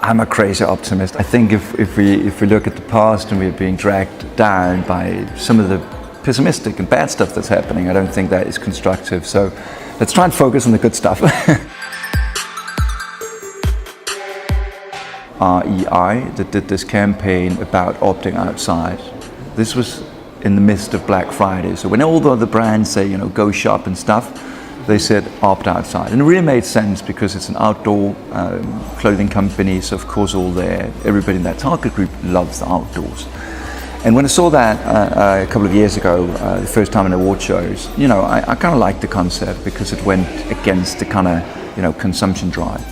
I'm a crazy optimist. I think if we look at the past and we're being dragged down by some of the pessimistic and bad stuff that's happening, I don't think that is constructive. So let's try and focus on the good stuff. REI that did this campaign about opting outside. This was in the midst of Black Friday. So when all the other brands say, go shop and stuff, they said opt outside. And it really made sense because it's an outdoor clothing company. So of course everybody in that target group loves the outdoors. And when I saw that a couple of years ago, the first time in award shows, I kind of liked the concept because it went against the kind of, consumption drive.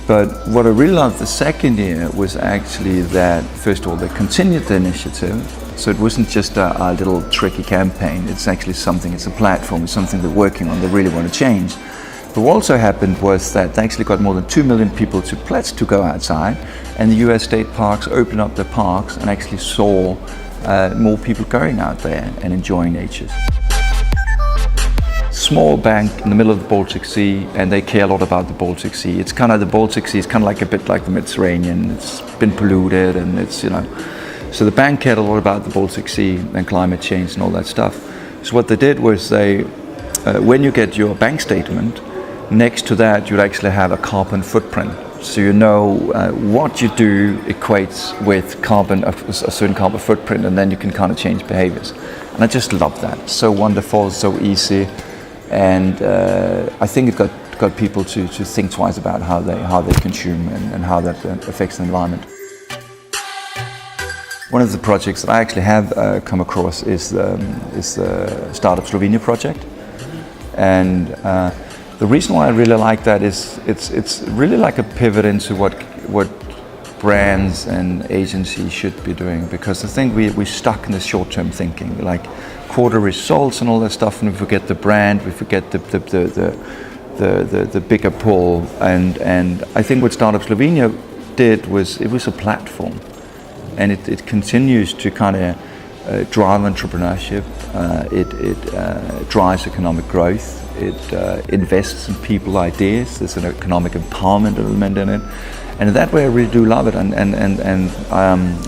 But what I really loved the second year was actually that, first of all, they continued the initiative. So it wasn't just a little tricky campaign, it's actually something, it's a platform, it's something they're working on, they really want to change. But what also happened was that they actually got more than 2 million people to pledge to go outside, and the US state parks opened up their parks and actually saw more people going out there and enjoying nature. Small bank in the middle of the Baltic Sea, and they care a lot about the Baltic Sea. It's kind of, the Baltic Sea is kind of like a bit like the Mediterranean. It's been polluted and it's, So the bank cared a lot about the Baltic Sea and climate change and all that stuff. So what they did was when you get your bank statement, next to that you'd actually have a carbon footprint. So what you do equates with a certain carbon footprint, and then you can kind of change behaviors. And I just love that. So wonderful, so easy. And I think it got people to think twice about how they consume and how that affects the environment. One of the projects that I actually have come across is the Startup Slovenia project, and the reason why I really like that is it's really like a pivot into what brands and agencies should be doing, because I think we're stuck in this short-term thinking, like quarter results and all that stuff, and we forget the brand, we forget the bigger pull. And I think what Startup Slovenia did was it was a platform, and it continues to kind of drive entrepreneurship. It drives economic growth. It invests in people ideas. There's an economic empowerment element in it. And in that way, I really do love it. And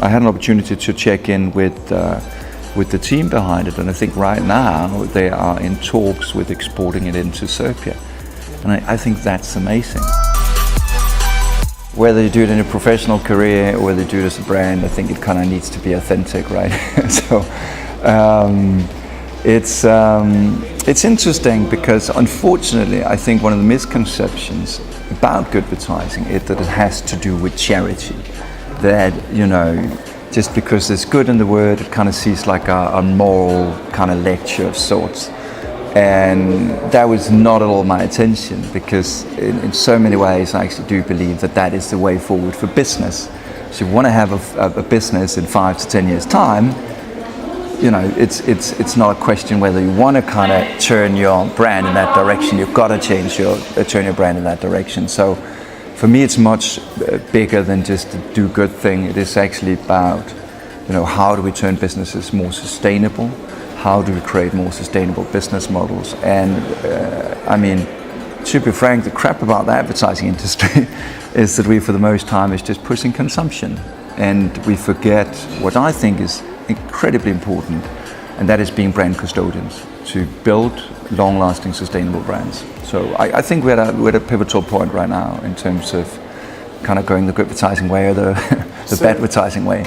I had an opportunity to check in with the team behind it. And I think right now they are in talks with exporting it into Serbia. And I think that's amazing. Whether you do it in a professional career or whether you do it as a brand, I think it kind of needs to be authentic, right? So it's interesting because, unfortunately, I think one of the misconceptions about Goodvertising is that it has to do with charity. That, just because there's good in the word, it kind of seems like a moral kind of lecture of sorts. And that was not at all my intention, because in so many ways I actually do believe that is the way forward for business. So if you want to have a business in 5 to 10 years' time, it's not a question whether you want to kind of turn your brand in that direction. You've got to turn your brand in that direction. So for me, it's much bigger than just a do good thing. It is actually about, how do we turn businesses more sustainable? How do we create more sustainable business models? And to be frank, the crap about the advertising industry is that we, for the most time, is just pushing consumption. And we forget what I think is incredibly important, and that is being brand custodians, to build long-lasting, sustainable brands. So I think we're at a pivotal point right now in terms of kind of going the Goodvertising way or the badvertising way.